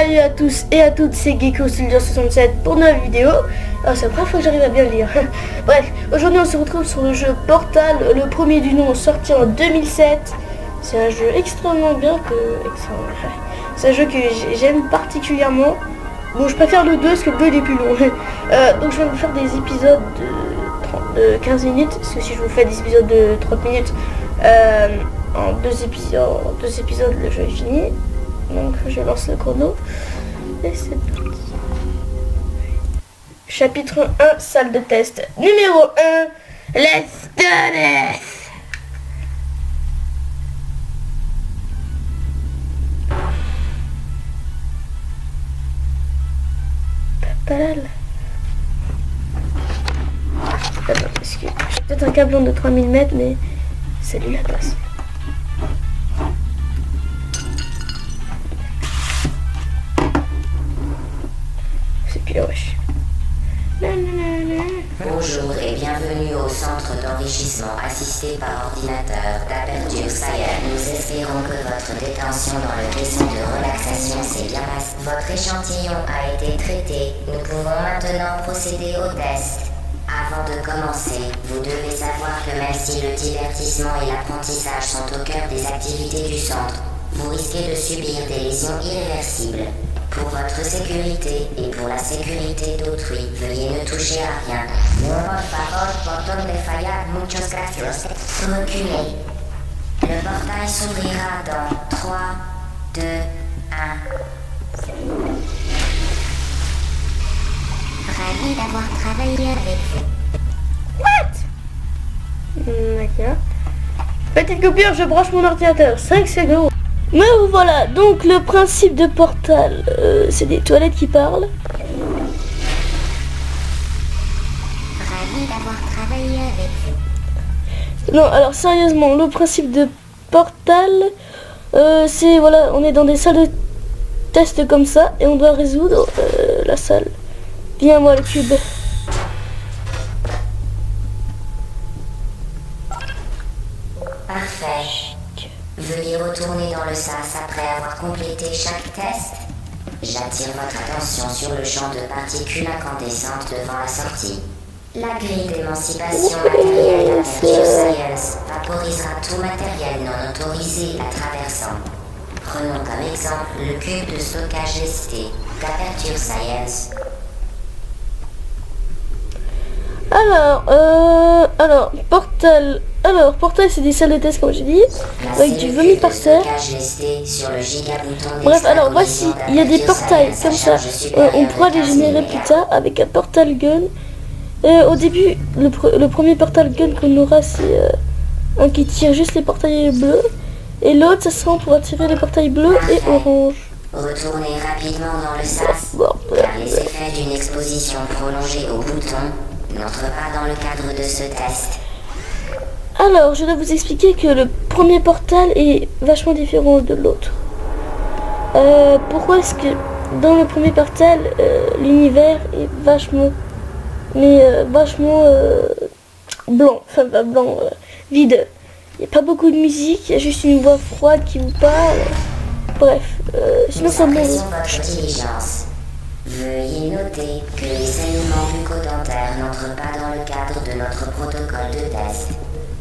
Salut à tous et à toutes, c'est Gecko67 pour une nouvelle vidéo. Alors c'est la première fois que j'arrive à bien le lire. Bref, aujourd'hui on se retrouve sur le jeu Portal, le premier du nom, sorti en 2007. C'est un jeu extrêmement bien, c'est un jeu que j'aime particulièrement. Bon, je préfère le 2 parce que le 2 il est plus long. Donc je vais vous faire des épisodes de 15 minutes, parce que si je vous fais des épisodes de 30 minutes, en deux épisodes le jeu est fini. Donc je lance le chrono et c'est parti. Chapitre 1, salle de test. Numéro 1, let's do this. Talal. Attends, excuse. J'ai peut-être un câble de 3000 mètres, mais salut la passe. Bonjour et bienvenue au centre d'enrichissement assisté par ordinateur d'Aperture Science. Nous espérons que votre détention dans le vaisseau de relaxation s'est bien passée. Votre échantillon a été traité. Nous pouvons maintenant procéder au test. Avant de commencer, vous devez savoir que même si le divertissement et l'apprentissage sont au cœur des activités du centre, vous risquez de subir des lésions irréversibles. Pour votre sécurité et pour la sécurité d'autrui, veuillez ne toucher à rien. Por favor, botón de fallar, muchos gracias. Reculez. Le portail s'ouvrira dans 3, 2, 1. Ravi d'avoir travaillé avec vous. D'accord. Petite coupure, je branche mon ordinateur. 5 secondes. Mais voilà, donc le principe de Portal, c'est des toilettes qui parlent. Ravi d'avoir travaillé avec vous. Non, alors sérieusement, le principe de Portal, c'est, voilà, on est dans des salles de test comme ça, et on doit résoudre la salle. Viens-moi le cube. Parfait. Veuillez retourner dans le sas après avoir complété chaque test. J'attire votre attention sur le champ de particules incandescentes devant la sortie. La grille d'émancipation matérielle d'Aperture Science vaporisera tout matériel non autorisé la traversant. Prenons comme exemple le cube de stockage ST d'Aperture Science. Portal, c'est des salles de test comme j'ai dit, avec du vomi par terre. Bref, alors voici, il y a des portails comme ça, on pourra les générer plus tard avec un portal gun. Au début, le premier portal gun qu'on aura, c'est un qui tire juste les portails bleus, et l'autre, ça sera pour tirer les portails bleus et orange. Retournez rapidement dans le sas, car les effets d'une exposition prolongée au bouton n'entrent pas dans le cadre de ce test. Alors, je dois vous expliquer que le premier portal est vachement différent de l'autre. Pourquoi est-ce que dans le premier portal, l'univers est vachement blanc, enfin pas blanc, vide. Il n'y a pas beaucoup de musique, il y a juste une voix froide qui vous parle. Bref, sinon c'est bon. Votre diligence. Veuillez noter que les éléments bucco-dentaires n'entrent pas dans le cadre de notre protocole de test.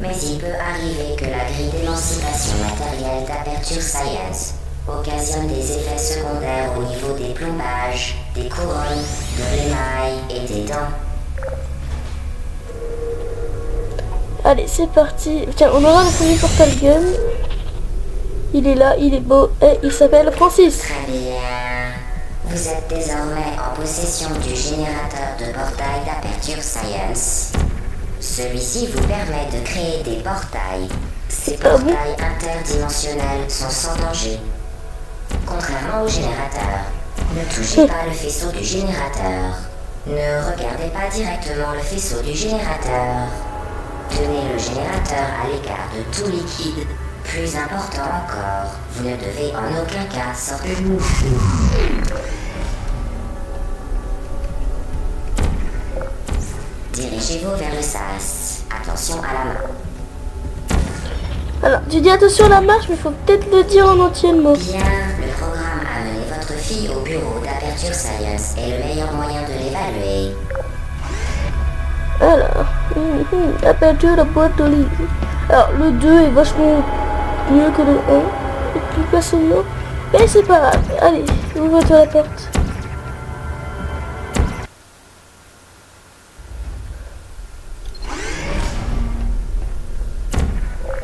Mais il peut arriver que la grille d'émancipation matérielle d'Aperture Science occasionne des effets secondaires au niveau des plombages, des couronnes, de l'émail et des dents. Allez, c'est parti. Tiens, on aura le premier portal gun. Il est là, il est beau et il s'appelle Francis. Très bien. Vous êtes désormais en possession du générateur de portail d'Aperture Science. Celui-ci vous permet de créer des portails. Ces portails interdimensionnels sont sans danger. Contrairement au générateur, ne touchez pas le faisceau du générateur. Ne regardez pas directement le faisceau du générateur. Tenez le générateur à l'écart de tout liquide. Plus important encore, vous ne devez en aucun cas sortir. Dirigez-vous vers le sas. Attention à la main. Alors, tu dis attention à la marche, mais il faut peut-être le dire en entier le mot. Bien, le programme a mené votre défi au bureau d'Aperture Science est le meilleur moyen de l'évaluer. Alors, Aperture la boîte aux livres. Alors, le 2 est vachement mieux que le 1. Et puis place au nom. Mais c'est pas grave. Allez, ouvre-toi la porte.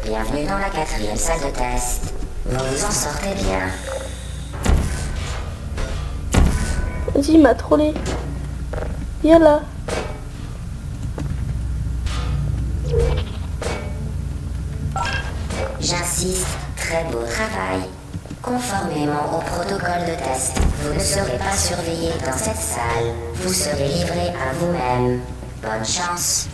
Bienvenue dans la 4e salle de test. Vous vous en sortez bien. Vas-y, il m'a trollé. Viens là. J'insiste, très beau travail. Conformément au protocole de test, vous ne serez pas surveillé dans cette salle. Vous serez livré à vous-même. Bonne chance.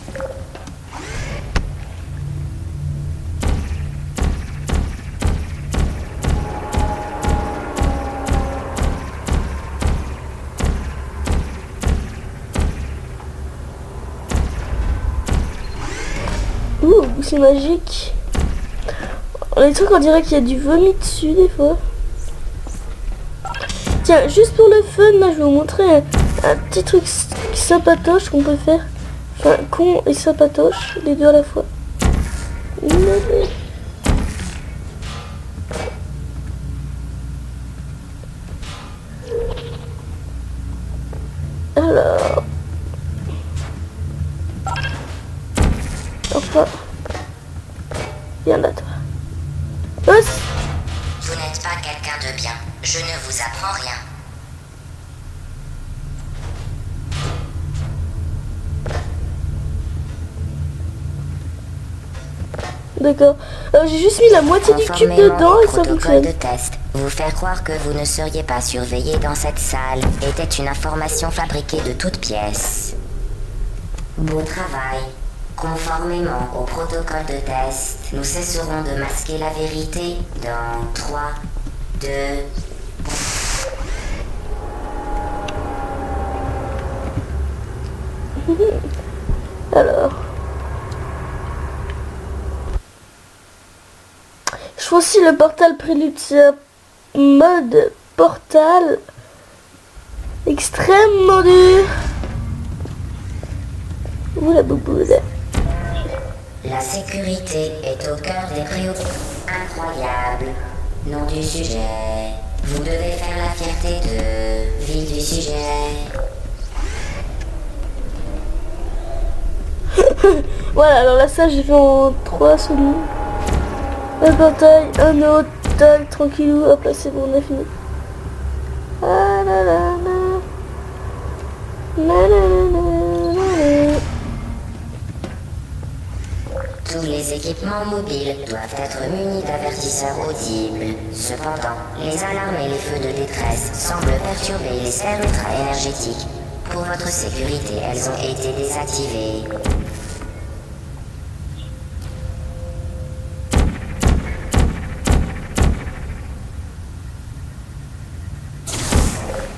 Ouh, c'est magique. Les trucs, on dirait qu'il y a du vomi dessus des fois. Tiens, juste pour le fun, là, je vais vous montrer un petit truc sympatoche qu'on peut faire. Enfin, con et sympatoche, les deux à la fois. Alors... Enfin... Viens là, toi. Os. Vous n'êtes pas quelqu'un de bien. Je ne vous apprends rien. D'accord. J'ai juste mis la moitié du cube dedans et ça fonctionne. De test, vous faire croire que vous ne seriez pas surveillé dans cette salle était une information fabriquée de toutes pièces. Beau travail. Conformément au protocole de test, nous cesserons de masquer la vérité dans 3, 2... Alors... Je vois aussi le portal prélude, c'est un mode portal extrêmement dur. Ouh la bouboule. La sécurité est au cœur des préoccupations. Incroyable. Nom du sujet. Vous devez faire la fierté de ville du sujet. Voilà, alors là ça j'ai fait en 3 secondes. Un portail, un autre, tac, tranquillou, hop là c'est bon, on a fini. Ah là là là. La, la, la, la, la. Tous les équipements mobiles doivent être munis d'avertisseurs audibles. Cependant, les alarmes et les feux de détresse semblent perturber les sphères ultra-énergétiques. Pour votre sécurité, elles ont été désactivées.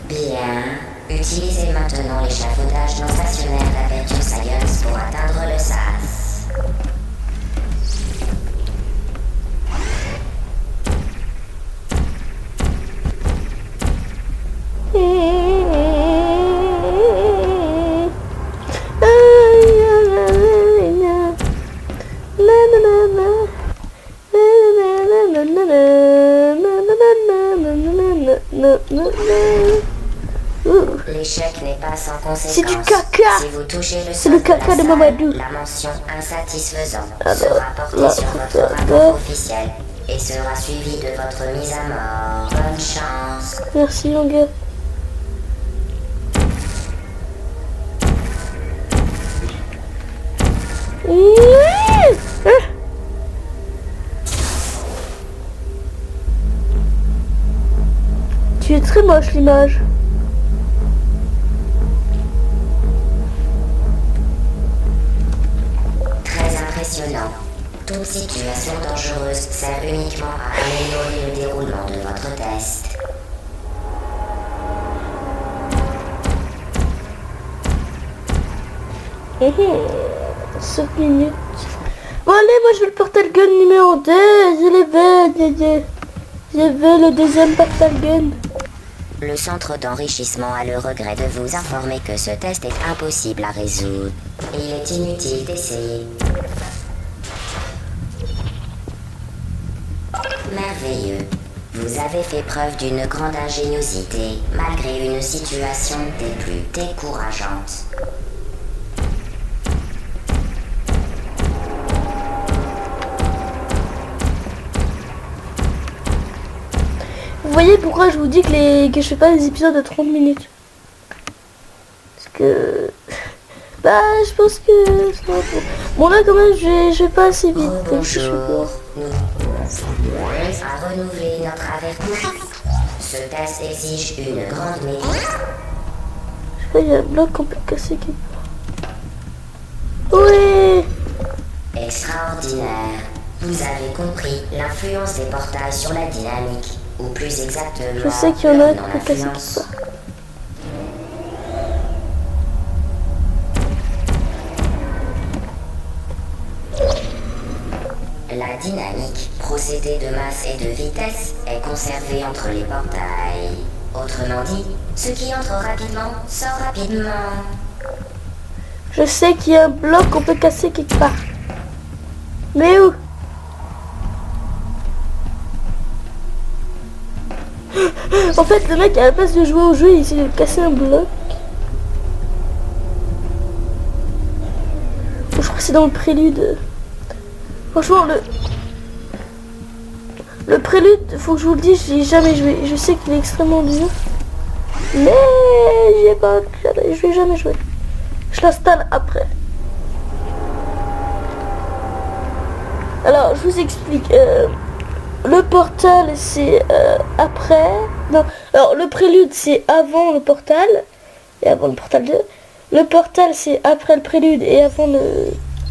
Bien. Utilisez maintenant l'échafaudage non stationnaire d'Aperture Science pour atteindre le SAS. L'échec n'est pas sans conséquence. C'est du caca. Si vous touchez le C'est le sol de la caca de salle, Mamadou. la mention insatisfaisant Alors, sera portée là, sur votre rapport officiel et sera suivie de votre mise à mort. Bonne chance. Merci mon gars. Tu es très moche l'image. Très impressionnant. Toute situation dangereuse sert uniquement à améliorer le déroulement de votre test. Mmh. 7 minutes. Bon allez, moi je veux le portal gun numéro 2. Je vais le deuxième portal gun. Le centre d'enrichissement a le regret de vous informer que ce test est impossible à résoudre. Il est inutile d'essayer. Merveilleux. Vous avez fait preuve d'une grande ingéniosité, malgré une situation des plus décourageantes. Vous voyez pourquoi je vous dis que je fais pas des épisodes de 30 minutes. Parce que... Bah, je pense que... Bon là quand même, je vais pas assez vite. Bonjour. Nous à renouveler notre avertissement. Ce test exige une grande méthode. Je crois qu'il y a un bloc qu'on peut casser quelque part. Oui. Extraordinaire. Vous avez compris l'influence des portails sur la dynamique, ou plus exactement, Je sais qu'il y en a leur qui peut casser non-influence. quelque part. La dynamique, procédé de masse et de vitesse, est conservée entre les portails. Autrement dit, ce qui entre rapidement sort rapidement. Je sais qu'il y a un bloc qu'on peut casser quelque part. Mais où? En fait, le mec, à la place de jouer au jeu, il essaie de casser un bloc. Je crois que c'est dans le prélude. Franchement, le prélude, faut que je vous le dise, j'y ai jamais joué. Je sais qu'il est extrêmement dur. Mais je vais jamais jouer. Je l'installe après. Alors, je vous explique. Le portal, c'est après. Non, alors le prélude, c'est avant le portal. Et avant le portal 2. Le portal, c'est après le prélude et avant le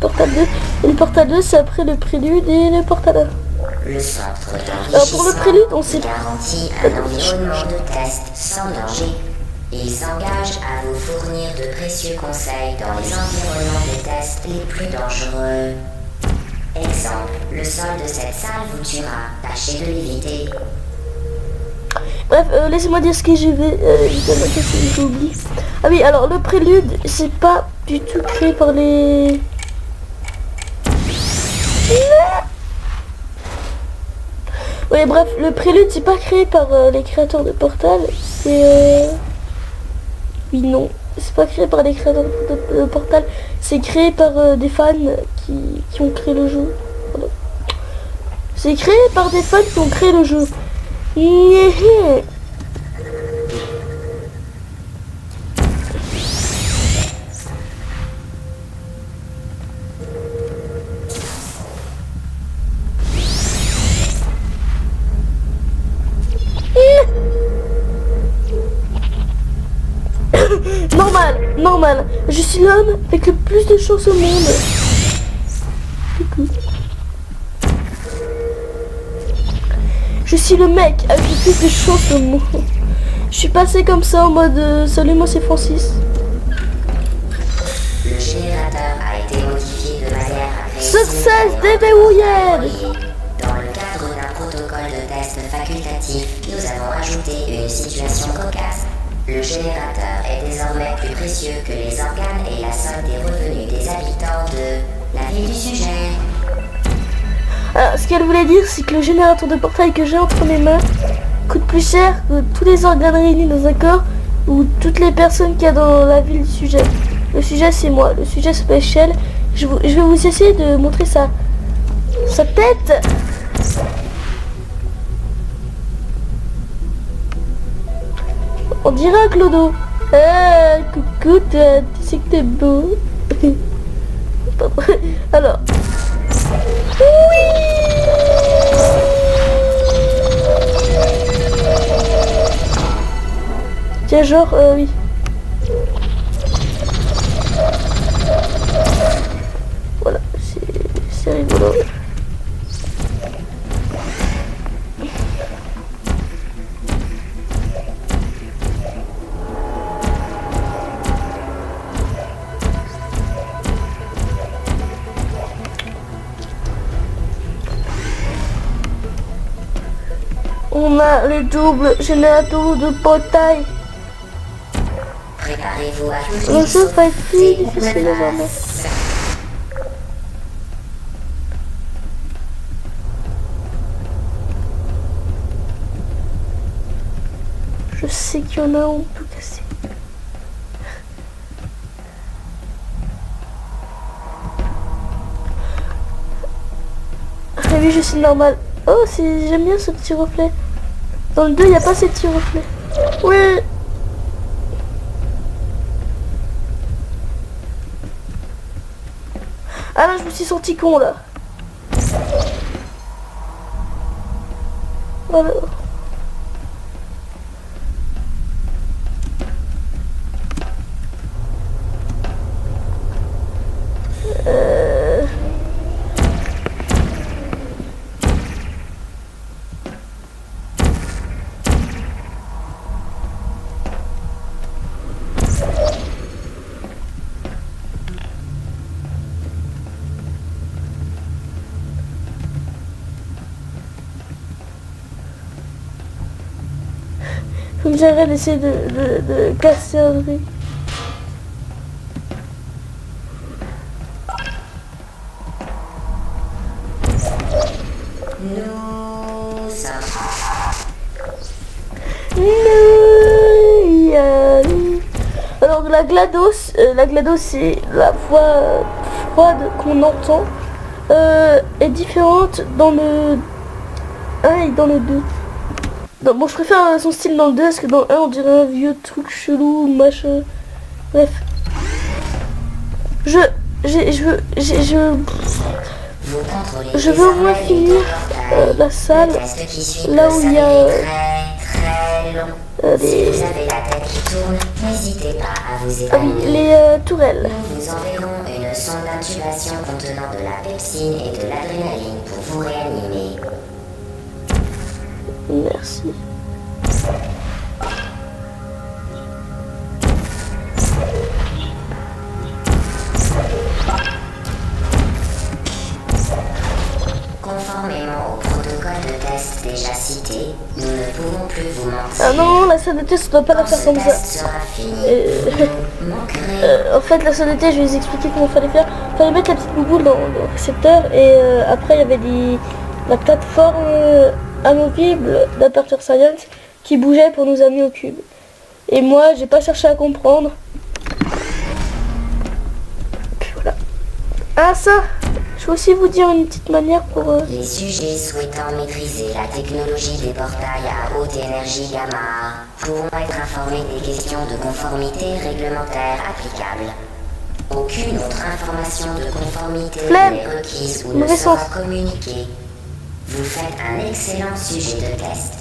portal 2. Et le portal 2, c'est après le prélude et le portal 1. Le centre Alors, pour le prélude, on sait... garantit un environnement de test sans danger. Il s'engage à vous fournir de précieux conseils dans les environnements de test les plus dangereux. Exemple, le sol de cette salle vous tuera. Tâchez de l'éviter. Bref, laissez-moi dire ce que j'ai vu. J'oublie. Ah oui, alors le prélude, c'est pas du tout créé par les... Oui, bref, le prélude, c'est pas créé par les créateurs de Portal. C'est... Oui, non. C'est pas créé par les créateurs de Portal. C'est créé par des fans qui ont créé le jeu. Pardon. C'est créé par des fans qui ont créé le jeu. Normal. Je suis l'homme avec le plus de chance au monde. Je suis le mec avec le plus de chance au monde. Je suis passé comme ça en mode salut, moi c'est Francis. Le générateur a été modifié de manière à créer Success déverrouillé. Dans le cadre d'un protocole de test facultatif, nous avons ajouté une situation cocasse. Le générateur est désormais plus précieux que les organes et la somme des revenus des habitants de la ville du sujet. Alors, ce qu'elle voulait dire, c'est que le générateur de portail que j'ai entre mes mains coûte plus cher que tous les organes réunis dans un corps ou toutes les personnes qu'il y a dans la ville du sujet. Le sujet, c'est moi. Le sujet s'appelle Shell. Je vais vous essayer de montrer sa tête. On dirait un clodo. Ah, coucou, toi, tu sais que t'es beau. Alors. Oui. Tiens, genre, oui. Voilà, c'est rigolo. on a les doubles générateurs de portail. Préparez-vous à Le jeu va être plus sauter difficile désormais. menace. Je sais qu'il y en a un, on peut casser. Ah oui, je suis normal. Oh, j'aime bien ce petit reflet. Dans le 2, il n'y a pas ces petits reflets. Oui. Ah là, je me suis senti con là. Voilà. Faut que j'arrête d'essayer de casser un truc. Nous sommes Alors la GLaDOS c'est la voix froide qu'on entend est différente dans le 1 et dans le 2. Non, bon, je préfère son style dans le 2 parce que dans le 1 on dirait un vieux truc chelou, machin. Bref. vous contrôlez Je veux au moins désormais finir les la salle Le test qui suit là peut où il y a s'avérer très long. Si les, vous avez la tête qui tourne, n'hésitez pas à vous ah oui, évanouir. les tourelles. Nous vous enverrons une sonde d'intubation contenant de la pepsine et de l'adrénaline pour vous réanimer. Merci. Conformément au protocole de test déjà cité, nous ne pouvons plus vous mentir. Ah non, la salle de test, on doit pas la Quand faire ce comme ça. test sera fini, vous manquerez. En fait, la salle de test, je vais vous expliquer comment fallait faire. Fallait mettre la petite bouboule dans le récepteur et après il y avait la plateforme amovible d'Aperture Science qui bougeait pour nous amener au cube. Et moi, j'ai pas cherché à comprendre. Puis voilà. Ah ça, je vais aussi vous dire une petite manière pour... Les sujets souhaitant maîtriser la technologie des portails à haute énergie gamma pourront être informés des questions de conformité réglementaire applicables. Aucune autre information de conformité Flemme. n'est requise ou ne Mauvais sera sens. communiquée. Vous faites un excellent sujet de test.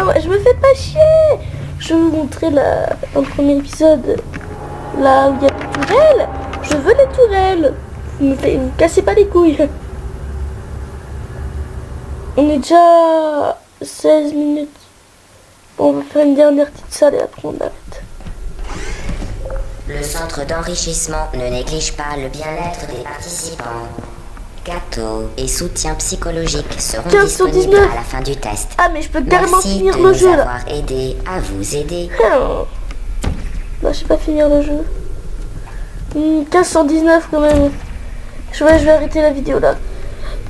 Ouais, je me fais pas chier. Je vais vous montrer dans le premier épisode là où il y a des tourelles. Je veux les tourelles. Vous me cassez pas les couilles. On est déjà 16 minutes. Bon, on va faire une dernière petite salle et après on arrête. Le centre d'enrichissement ne néglige pas le bien-être des participants. Gâteaux et soutien psychologique seront 15 sur disponibles 19. à la fin du test. Ah mais je peux carrément Merci finir de le nous jeu là. avoir aidés à vous aider. Non, je sais pas finir le jeu. 15 sur 19 quand même. Je vais arrêter la vidéo là.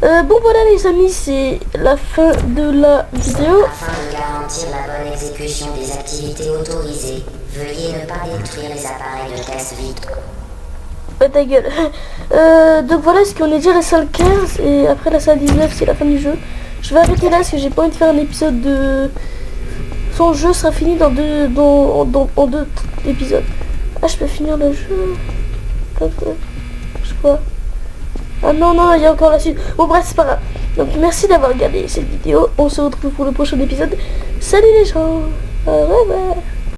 Bon voilà les amis, c'est la fin de la vidéo. Afin de garantir la bonne exécution des activités autorisées, veuillez ne pas détruire les appareils de test vite. Ouais, ta gueule. Donc voilà, ce qu'on est déjà à la salle 15 et après la salle 19 c'est la fin du jeu. Je vais arrêter là parce que j'ai pas envie de faire un épisode de... Son jeu sera fini en deux épisodes. Ah, je peux finir le jeu. Je crois. Ah non, non, il y a encore la suite. Bon bref, c'est pas grave. Donc merci d'avoir regardé cette vidéo. On se retrouve pour le prochain épisode. Salut les gens. Ouais.